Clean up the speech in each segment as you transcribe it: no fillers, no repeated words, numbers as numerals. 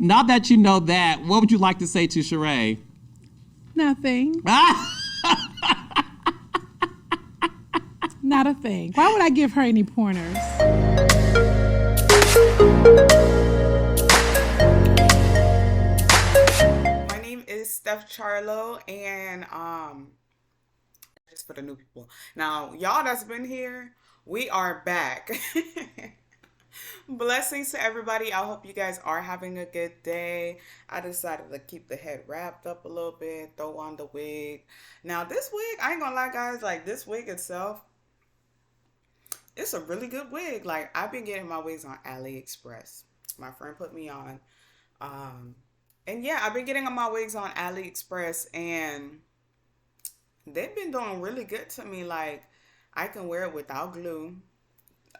Now that you know that, what would you like to say to Sheree? Nothing. Not a thing. Why would I give her any pointers? My name is Steph Charlo, and just for the new people. Now, y'all that's been here, we are back. Blessings to everybody. I hope you guys are having a good day. I decided to keep the head wrapped up a little bit, throw on the wig. Now, this wig, I ain't gonna lie, guys, like this wig itself, it's a really good wig. Like, I've been getting my wigs on AliExpress. My friend put me on. And yeah, I've been getting my wigs on AliExpress, and they've been doing really good to me. Like, I can wear it without glue.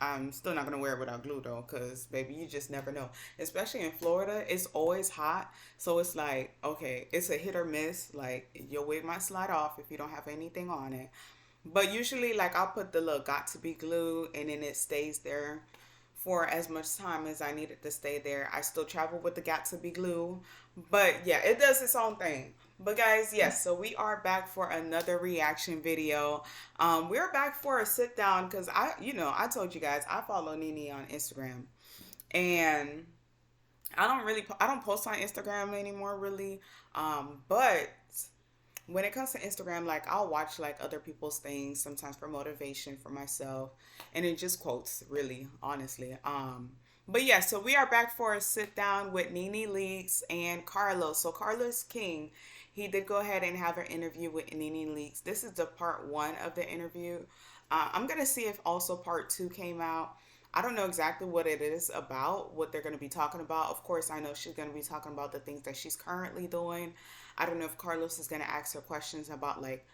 I'm still not going to wear it without glue, though, because, baby, you just never know. Especially in Florida, it's always hot. So it's like, okay, it's a hit or miss. Like, your wig might slide off if you don't have anything on it. But usually, like, I'll put the little got to be glue, and then it stays there for as much time as I need it to stay there. I still travel with the got to be glue. But, yeah, it does its own thing. But guys, yes, so we are back for another reaction video. We're back for a sit down because I told you guys I follow Nene on Instagram, and I don't post on Instagram anymore really. But when it comes to Instagram, like, I'll watch like other people's things sometimes for motivation for myself, and it just quotes, really, honestly. But yeah, so we are back for a sit down with Nene Leakes and Carlos. So Carlos King, he did go ahead and have an interview with Nene Leakes. This is the part 1 of the interview. I'm going to see if also part 2 came out. I don't know exactly what it is about, what they're going to be talking about. Of course, I know she's going to be talking about the things that she's currently doing. I don't know if Carlos is going to ask her questions about, like,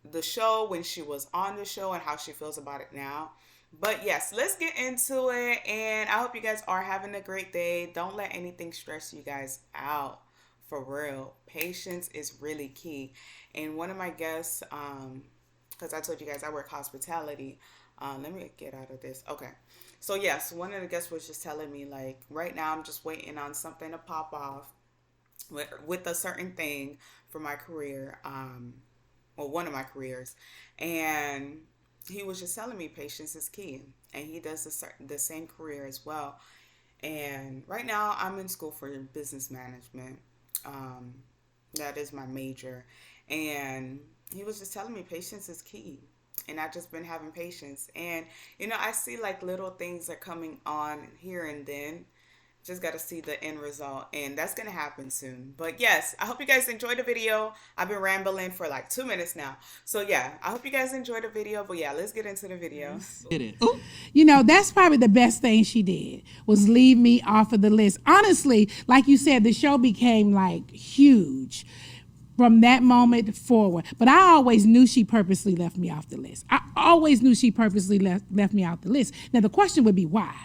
the show, when she was on the show, and how she feels about it now. But yes, let's get into it, and I hope you guys are having a great day. Don't let anything stress you guys out. For real, patience is really key. And one of my guests, because I told you guys I work hospitality. Let me get out of this. Okay. So yes, one of the guests was just telling me, like, right now I'm just waiting on something to pop off with a certain thing for my career. Well, one of my careers. And he was just telling me patience is key. And he does the same career as well. And right now I'm in school for business management. That is my major, and he was just telling me patience is key, and I've just been having patience. And I see like little things are coming on here and then. Just got to see the end result, and that's gonna happen soon. But yes, I hope you guys enjoyed the video. I've been rambling for like 2 minutes now, so yeah, I hope you guys enjoyed the video. But yeah, let's get into the video. That's probably the best thing she did, was leave me off of the list. Honestly, like you said, the show became like huge from that moment forward. But I always knew she purposely left me off the list. I always knew she purposely left me off the list. Now the question would be why?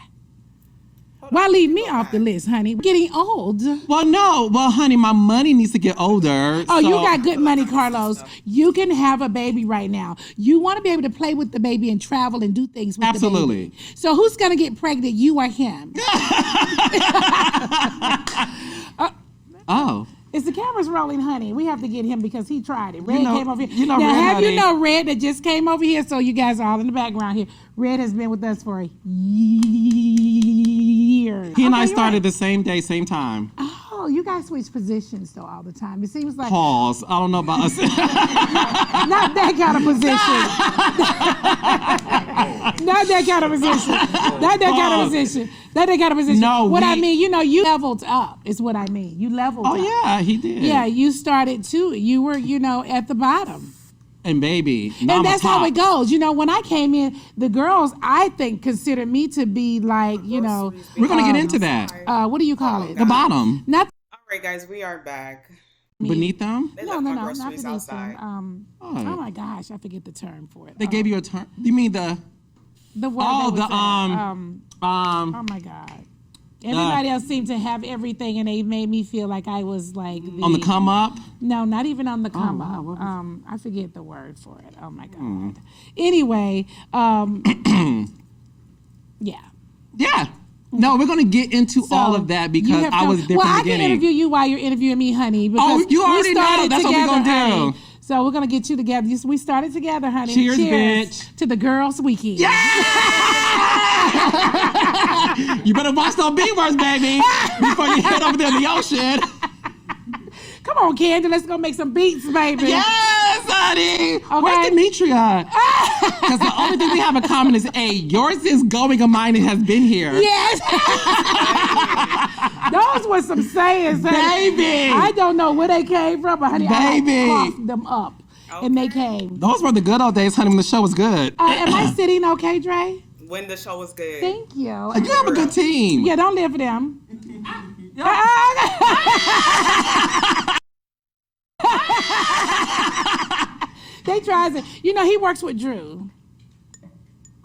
Why leave me off the list, honey? We're getting old. Well, no. Well, honey, my money needs to get older. Oh, so. You got good money, Carlos. You can have a baby right now. You want to be able to play with the baby and travel and do things with the baby. So who's going to get pregnant, you or him? Oh. Is the camera's rolling, honey? We have to get him because he tried it. Red came over here. Now, Red, honey. you know Red that just came over here, so you guys are all in the background here. Red has been with us for years. He and I started the same day, same time. Oh, you guys switch positions, though, all the time. It seems like... Pause. I don't know about us. Not that kind of position. Not that kind of position. Not that kind of position. Not that kind of position. No, I mean, you leveled up is what I mean. You leveled up. Oh, yeah, he did. Yeah, you started too. You were, at the bottom. And baby, and that's how it goes. When I came in, the girls, I think, considered me to be like, We're going to get into that. What do you call it? The bottom. Not. All right, guys, we are back. Beneath them? No, not beneath them. Oh my gosh, I forget the term for it. They gave you a term. You mean the word? Oh, oh my God. Everybody else seemed to have everything, and they made me feel like I was like on the come up. No, not even on the come up. I forget the word for it. Oh my God. Anyway, yeah. No, we're going to get into So, all of that you because have I to- was there well, from the I can beginning. interview you while you're interviewing me, honey. Because you we already know. started That's what we're together, gonna do. honey. So we're going to get you together. We started together, honey. Cheers, bitch. to the girls' weekend. You better watch those B-words, baby, before you head over there in the ocean. Come on, Candy. Let's go make some beats, baby. Yes, honey. Where's Demetria? Because the only thing we have in common is, A, yours is going and mine has been here. Yes. Those were some sayings, honey. Baby. I don't know where they came from, but honey, Baby. I coughed them up. And they came. Those were the good old days, honey, when the show was good. Am I sitting okay, Dre? When the show was good. Thank you. You have a good team. Yeah, don't live for them. They tries it. You know, he works with Drew.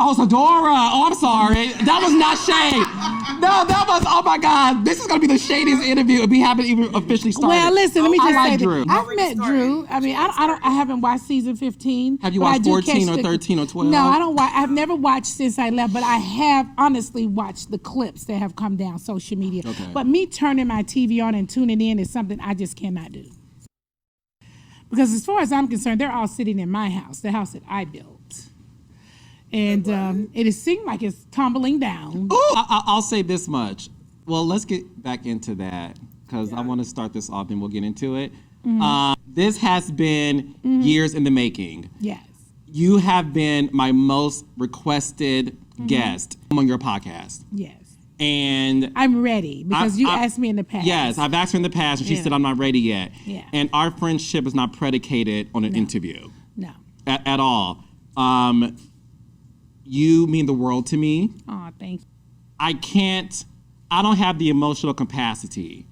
Oh, so Dora. Oh, I'm sorry. That was not shade. No, that was, oh my God. This is going to be the shadiest interview if we haven't even officially started. Well, listen, let me just I say like Drew. this. I've met Drew. I mean, I haven't watched season 15. Have you but I watched do 14 catch or 13 or 12? No, I don't watch. I've never watched since I left, but I have honestly watched the clips that have come down social media. Okay. But me turning my TV on and tuning in is something I just cannot do. Because as far as I'm concerned, they're all sitting in my house, the house that I built. And it seemed like it's tumbling down. Ooh, I'll say this much. Well, let's get back into that because I want to start this off and we'll get into it. This has been years in the making. Yes. You have been my most requested guest on your podcast. Yes. And I'm ready because you asked me in the past. Yes, I've asked her in the past and she said I'm not ready yet. Yeah. And our friendship is not predicated on an interview. No. At all. You mean the world to me. Oh, thank you. I don't have the emotional capacity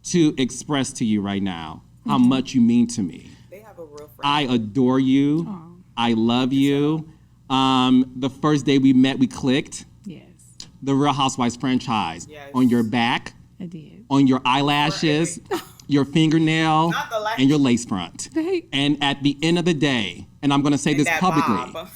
to express to you right now how much you mean to me. They have a real friend. I adore you. Oh. I love you. The first day we met, we clicked. Yes, The Real Housewives franchise. Yes. On your back, I did. on your eyelashes, your fingernail, Not the lash- and your lace front. Hey. And at the end of the day, and I'm going to say this That publicly, Bob.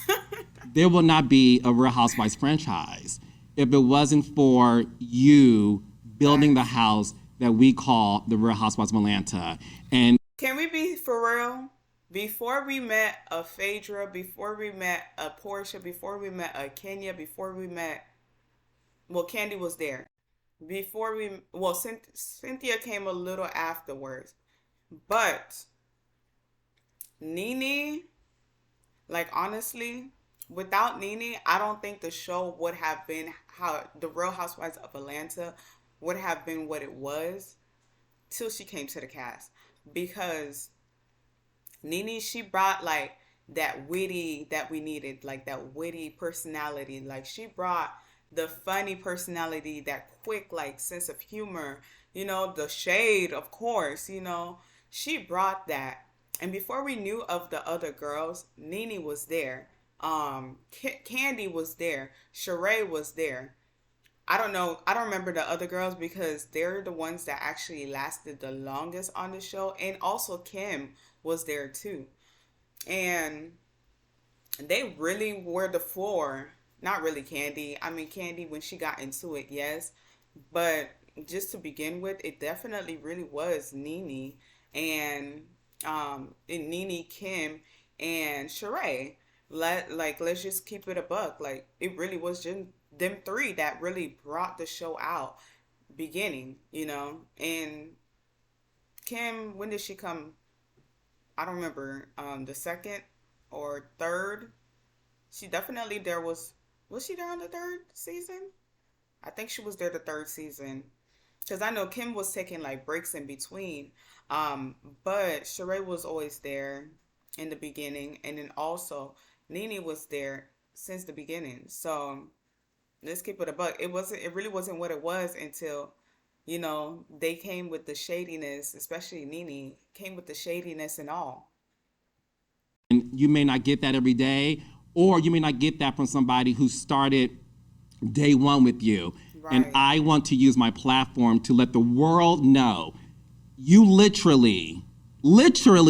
there will not be a Real Housewives franchise if it wasn't for you building the house that we call the Real Housewives of Atlanta. And Can we be for real? Before we met a Phaedra, before we met a Portia, before we met a Kenya, before we met, well, Candy was there. Cynthia came a little afterwards. But Nene, like honestly, without Nene, I don't think the show would have been how the Real Housewives of Atlanta would have been what it was till she came to the cast. Because Nene, she brought like that witty that we needed, like that witty personality. Like she brought the funny personality, that quick like sense of humor, the shade, of course, she brought that. And before we knew of the other girls, Nene was there. Candy was there. Sheree was there. I don't know. I don't remember the other girls because they're the ones that actually lasted the longest on the show. And also Kim was there too. And they really were the floor. Not really Candy. I mean, Candy, when she got into it, yes. But just to begin with, it definitely really was Nene and Nene, Kim, and Sheree. Let's just keep it a buck. Like, it really was just them three that really brought the show out beginning, And Kim, when did she come? I don't remember. The second or third. She definitely was she there on the third season? I think she was there the third season. Because I know Kim was taking like breaks in between. But Sheree was always there in the beginning. And then also Nene was there since the beginning. So let's keep it a buck. It really wasn't what it was until, they came with the shadiness, especially Nene came with the shadiness and all. And you may not get that every day, or you may not get that from somebody who started day one with you. Right. And I want to use my platform to let the world know you literally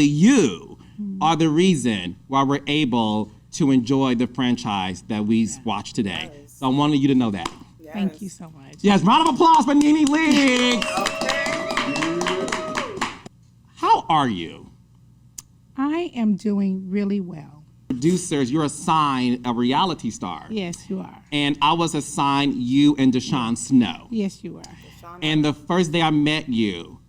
you are the reason why we're able to enjoy the franchise that we watched today. Yes. So I wanted you to know that. Yes. Thank you so much. Yes, round of applause for Nene Leakes. How are you? I am doing really well. Producers, you're assigned a reality star. Yes, you are. And I was assigned you and Deshaun Snow. Yes, you are. And the first day I met you,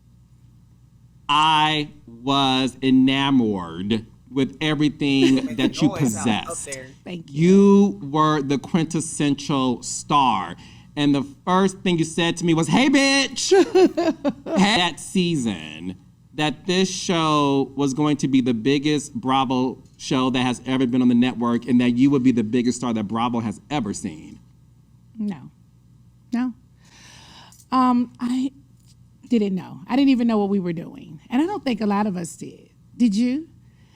I was enamored with everything that you possessed. Thank you. You were the quintessential star. And the first thing you said to me was, "Hey, bitch!" That season, that this show was going to be the biggest Bravo show that has ever been on the network, and that you would be the biggest star that Bravo has ever seen. No. I didn't know. I didn't even know what we were doing. And I don't think a lot of us did. Did you?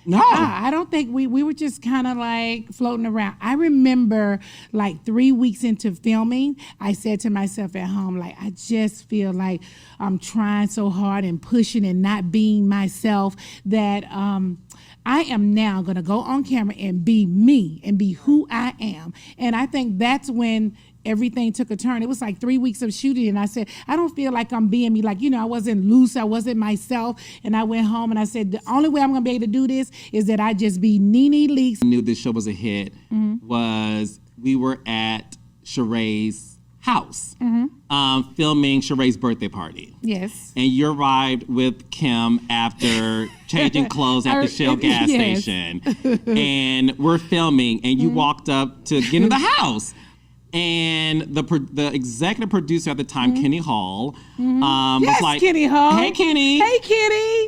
No. I don't think we were just kind of like floating around. I remember like 3 weeks into filming, I said to myself at home, like, I just feel like I'm trying so hard and pushing and not being myself that I am now going to go on camera and be me and be who I am. And I think that's when everything took a turn. It was like 3 weeks of shooting, and I said, I don't feel like I'm being me. Like, I wasn't loose, I wasn't myself. And I went home and I said, the only way I'm gonna be able to do this is that I just be Nene Leakes. I knew this show was a hit was we were at Sheree's house filming Sheree's birthday party. Yes. And you arrived with Kim after changing clothes at the Shell gas station. And we're filming, and you walked up to get in the house. And the executive producer at the time, Kenny Hall, was like, Kenny Hall. "Hey, Kenny." Hey, Kenny.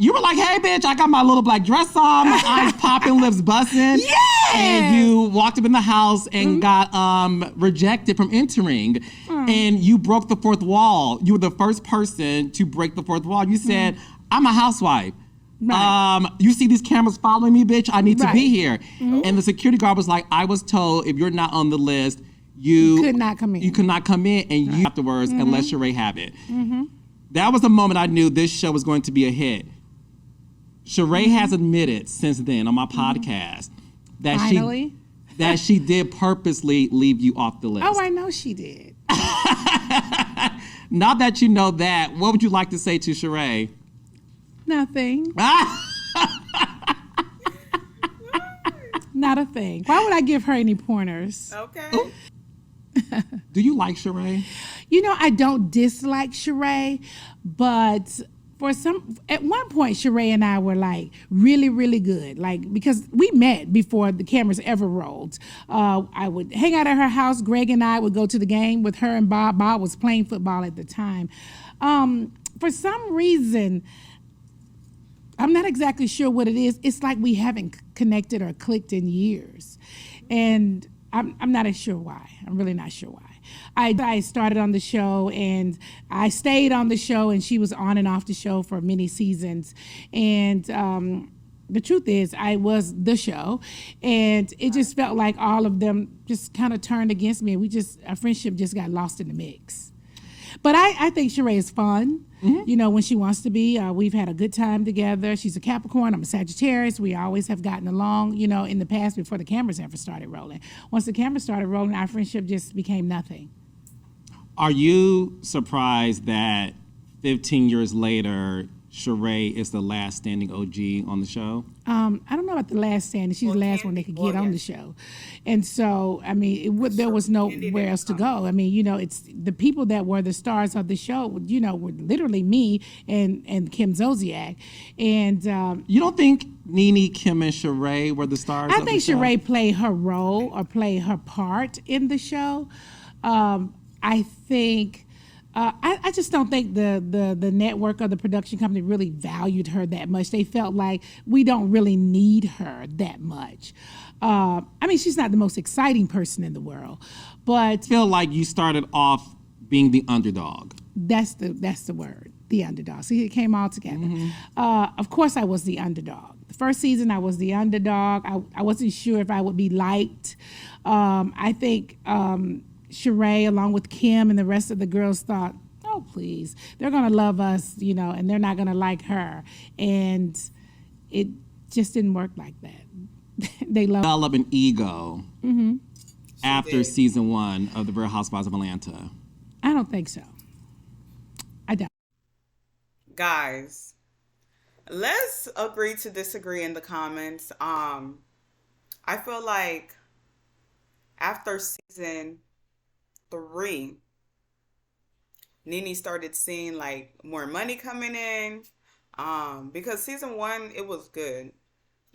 You were like, "Hey, bitch, I got my little black dress on, my eyes popping, lips busting." Yeah. And you walked up in the house and got rejected from entering. And you broke the fourth wall. You were the first person to break the fourth wall. You said, "I'm a housewife. Right. You see these cameras following me, bitch? I need to be here." And the security guard was like, "I was told if you're not on the list, you could not come in. You could not come in, and you afterwards and let Sheree have it." That was the moment I knew this show was going to be a hit. Sheree has admitted since then on my podcast that she did purposely leave you off the list. Oh, I know she did. Now that you know that, what would you like to say to Sheree? Nothing. Not a thing. Why would I give her any pointers? Okay. Do you like Sheree? I don't dislike Sheree, but at one point, Sheree and I were like really, really good. Like, because we met before the cameras ever rolled. I would hang out at her house. Greg and I would go to the game with her and Bob. Bob was playing football at the time. For some reason, I'm not exactly sure what it is. It's like we haven't connected or clicked in years. And I'm not sure why. I'm really not sure why. I started on the show, and I stayed on the show, and she was on and off the show for many seasons. And the truth is, I was the show, and it just felt like all of them just kind of turned against me, and our friendship just got lost in the mix. But I think Sheree is fun, when she wants to be. We've had a good time together. She's a Capricorn. I'm a Sagittarius. We always have gotten along, in the past before the cameras ever started rolling. Once the cameras started rolling, our friendship just became nothing. Are you surprised that 15 years later, Sheree is the last standing OG on the show? I don't know about the last standing. She's the last one that could get on the show. And so, there was nowhere else to go. It's the people that were the stars of the show, were literally me and Kim Zolciak. And you don't think Nene, Kim, and Sheree were the stars of the show? I think Sheree played her role or played her part in the show. I think... I just don't think the network or the production company really valued her that much. They felt like we don't really need her that much. She's not the most exciting person in the world, but I feel like you started off being the underdog. That's the word, the underdog. See, it came all together. Of course, I was the underdog. The first season, I was the underdog. I wasn't sure if I would be liked. I think Sheree, along with Kim and the rest of the girls, thought, oh, please, they're going to love us, and they're not going to like her. And it just didn't work like that. They develop an ego after season 1 of The Real Housewives of Atlanta. I don't think so. I don't. Guys, let's agree to disagree in the comments. I feel like after season 3, Nene started seeing like more money coming in. Because season 1 it was good,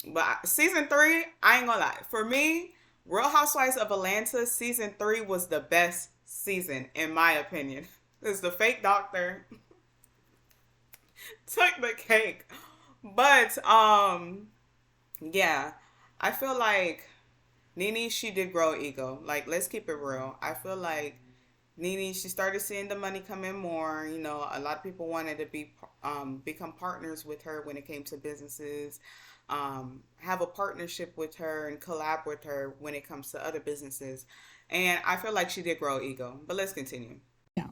but season 3, I ain't gonna lie. For me, Real Housewives of Atlanta season 3 was the best season in my opinion. It's the fake doctor took the cake, but yeah, I feel like Nene, she did grow ego. Like, let's keep it real. I feel like Nene, she started seeing the money come in more. You know, a lot of people wanted to become partners with her when it came to businesses, have a partnership with her and collab with her when it comes to other businesses. And I feel like she did grow ego. But let's continue. No.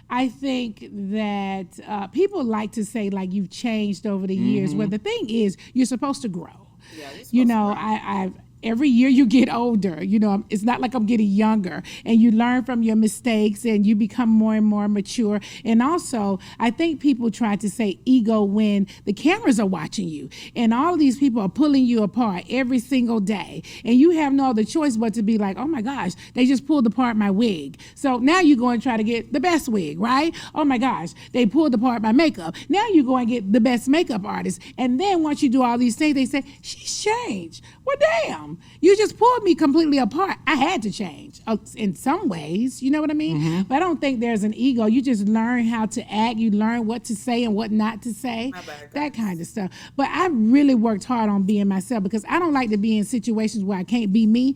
I think that people like to say like you've changed over the years. Well, the thing is, you're supposed to grow. Yeah, you're supposed You to know, grow. every year you get older. You know, it's not like I'm getting younger, and you learn from your mistakes and you become more and more mature. And also, I think people try to say ego when the cameras are watching you, and all of these people are pulling you apart every single day, and you have no other choice but to be like, oh my gosh, they just pulled apart my wig. So now you go and try to get the best wig, right? Oh my gosh, they pulled apart my makeup. Now you go and get the best makeup artist. And then once you do all these things, they say, she's changed. Well, damn, you just pulled me completely apart. I had to change in some ways, you know what I mean? But I don't think there's an ego. You just learn how to act. You learn what to say and what not to say, that kind of stuff. But I really worked hard on being myself because I don't like to be in situations where I can't be me.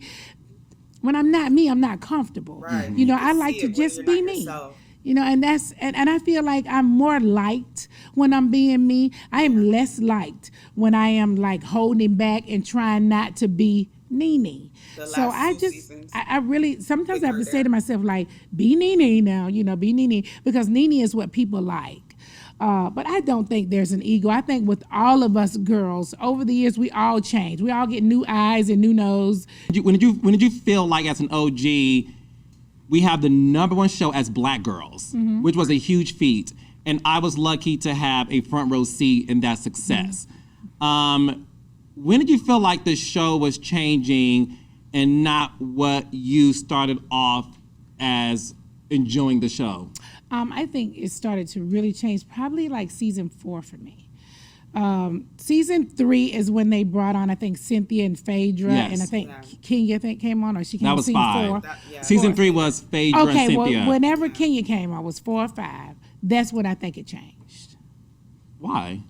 When I'm not me, I'm not comfortable. Right. You know, You I can like see to it when just you're be not me. yourself. You know, and I feel like I'm more liked when I'm being me. I am less liked when I am like holding back and trying not to be Nene. The So last I 2 just, seasons. I really, sometimes I have to her say there. to myself, like, be Nene now, you know, be Nene, because Nene is what people like. But I don't think there's an ego. I think with all of us girls, over the years, we all change. We all get new eyes and new nose. When did you feel like as an OG, we have the #1 show as Black girls, which was a huge feat, and I was lucky to have a front row seat in that success. When did you feel like the show was changing and not what you started off as enjoying the show? I think it started to really change probably like season 4 for me. Season 3 is when they brought on, I think, Cynthia and Phaedra, Yes. and I think Kenya came on, or she came That on was season 5. 4. Season 3 was Phaedra and Okay, Cynthia. well, whenever Kenya came on was 4 or 5. That's when I think it changed. Why?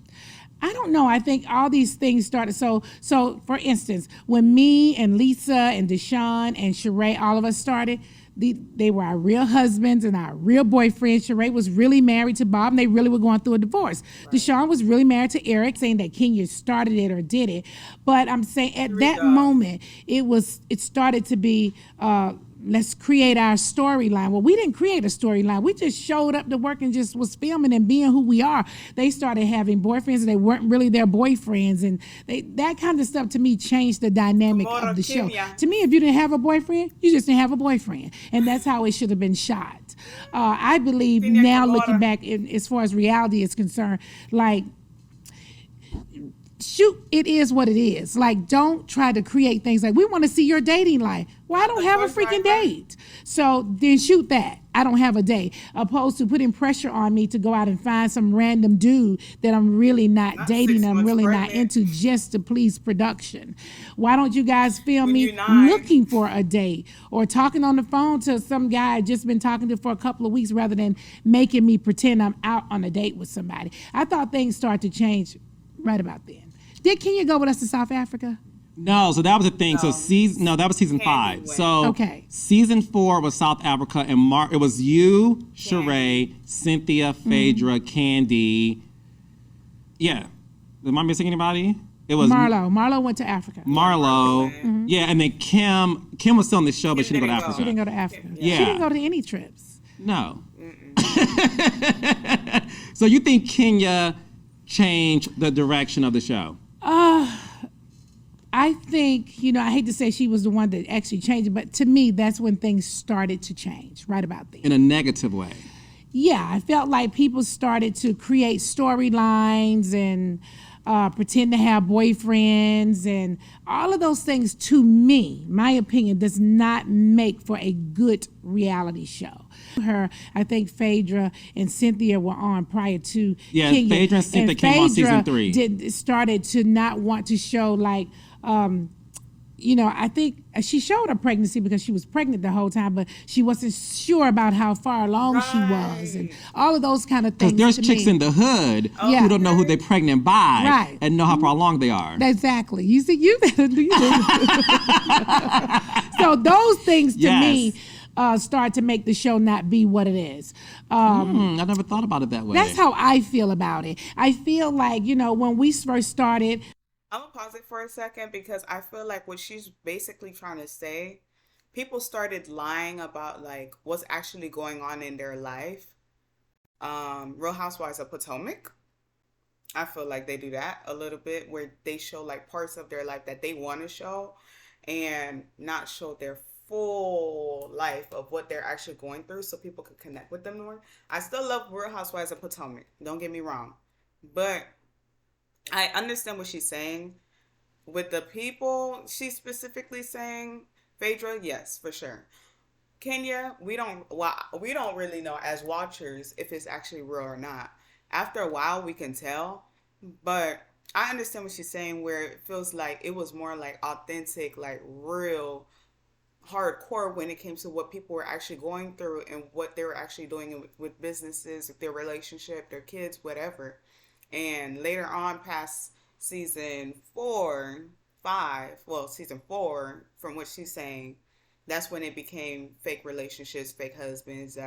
I don't know. I think all these things started. So for instance, when me and Lisa and Deshaun and Sheree, all of us started, they were our real husbands and our real boyfriends. Sheree was really married to Bob, and they really were going through a divorce. Right. Deshaun was really married to Eric, saying that Kenya started it or did it. But I'm saying at that moment, it started to be, let's create our storyline. Well, we didn't create a storyline. We just showed up to work and just was filming and being who we are. They started having boyfriends and they weren't really their boyfriends. And that kind of stuff to me changed the dynamic of the show. To me, if you didn't have a boyfriend, you just didn't have a boyfriend. And that's how it should have been shot. I believe now looking back, as far as reality is concerned, like, shoot, it is what it is. Like, don't try to create things like, we want to see your dating life. Well, I don't have a freaking date. So then shoot that. I don't have a date. Opposed to putting pressure on me to go out and find some random dude that I'm really not dating, I'm really not into, just to please production. Why don't you guys film me looking for a date or talking on the phone to some guy I've just been talking to for a couple of weeks rather than making me pretend I'm out on a date with somebody? I thought things started to change right about then. Did Kenya go with us to South Africa? No, so that was the thing. No. That was season 5. So season 4 was South Africa, and it was you, Sheree, Cynthia, Phaedra, Candy. Yeah. Am I missing anybody? It was Marlo. Marlo went to Africa. Marlo. Yeah, and then Kim. Kim was still on the show, but she didn't go to Africa. She didn't go to Africa. Yeah. She didn't go to any trips. No. So you think Kenya changed the direction of the show? I think, I hate to say she was the one that actually changed it, but to me, that's when things started to change, right about then. In a negative way. Yeah, I felt like people started to create storylines and pretend to have boyfriends, and all of those things, to me, my opinion, does not make for a good reality show. I think Phaedra and Cynthia were on prior to Kenya. Phaedra and Cynthia came on season 3. Started to not want to show like, I think she showed her pregnancy because she was pregnant the whole time, but she wasn't sure about how far along she was, and all of those kind of things. Because there's chicks in the hood who don't know who they're pregnant by and know how far along they are. Exactly. You see, you better do. So those things to me start to make the show not be what it is. I never thought about it that way. That's how I feel about it. I feel like, when we first started. I'm going to pause it for a second because I feel like what she's basically trying to say, people started lying about like what's actually going on in their life. Real Housewives of Potomac, I feel like they do that a little bit, where they show like parts of their life that they want to show and not show their full life of what they're actually going through so people could connect with them more. I still love Real Housewives of Potomac, don't get me wrong, but I understand what she's saying. With the people she's specifically saying, Phaedra, yes, for sure. Kenya, we don't really know as watchers if it's actually real or not. After a while, we can tell. But I understand what she's saying, where it feels like it was more like authentic, like real hardcore when it came to what people were actually going through and what they were actually doing with businesses, with their relationship, their kids, whatever. And later on, past season 4, from what she's saying, that's when it became fake relationships, fake husbands,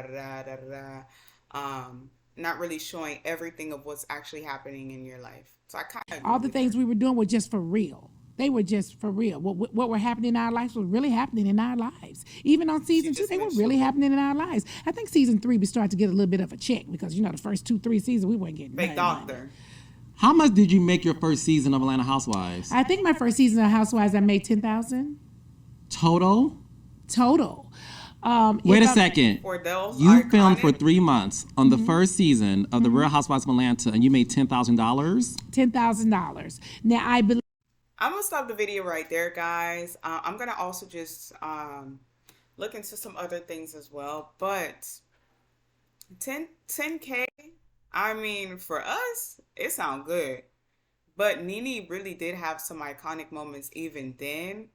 not really showing everything of what's actually happening in your life. So I kind of all the things we were doing were just for real. They were just for real. What were happening in our lives was really happening in our lives. Even on season 2, they were really happening in our lives. I think season 3 we started to get a little bit of a check because the first 2-3 seasons we weren't getting fake doctor. How much did you make your first season of Atlanta Housewives? I think my first season of Housewives I made $10,000 total. Wait a second. You filmed for 3 months on the first season of the Real Housewives of Atlanta, and you made $10,000. $10,000. Now I believe. I'm gonna stop the video right there, guys. I'm gonna also just look into some other things as well. But 10K. I mean, for us, it sounds good. But Nene really did have some iconic moments even then.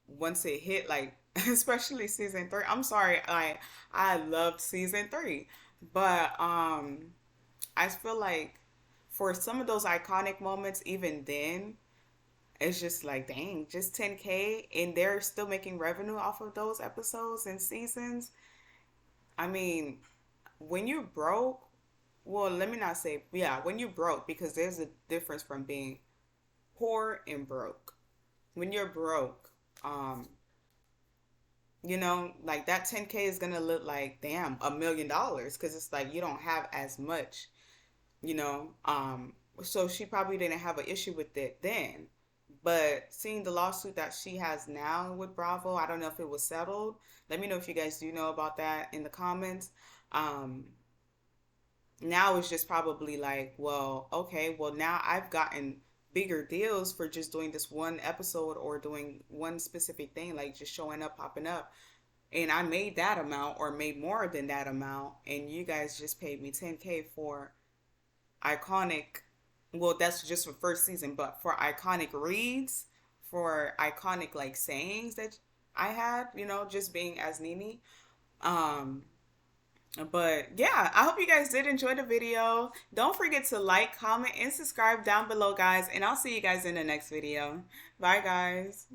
Once it hit, like, especially season 3. I'm sorry, I loved season 3. But I feel like for some of those iconic moments, even then, it's just like, dang, just 10K. And they're still making revenue off of those episodes and seasons. I mean, when you're broke, well, let me not say, when you're broke, because there's a difference from being poor and broke. When you're broke, like that 10K is going to look like, damn, $1 million, because it's like you don't have as much, so she probably didn't have an issue with it then. But seeing the lawsuit that she has now with Bravo, I don't know if it was settled. Let me know if you guys do know about that in the comments. Now it's just probably like, well, okay, well, now I've gotten bigger deals for just doing this one episode or doing one specific thing, like just showing up, popping up. And I made that amount or made more than that amount. And you guys just paid me 10K for iconic. Well, that's just for first season, but for iconic reads, for iconic like sayings that I had, just being as Nene. But yeah, I hope you guys did enjoy the video. Don't forget to like, comment, and subscribe down below, guys. And I'll see you guys in the next video. Bye, guys.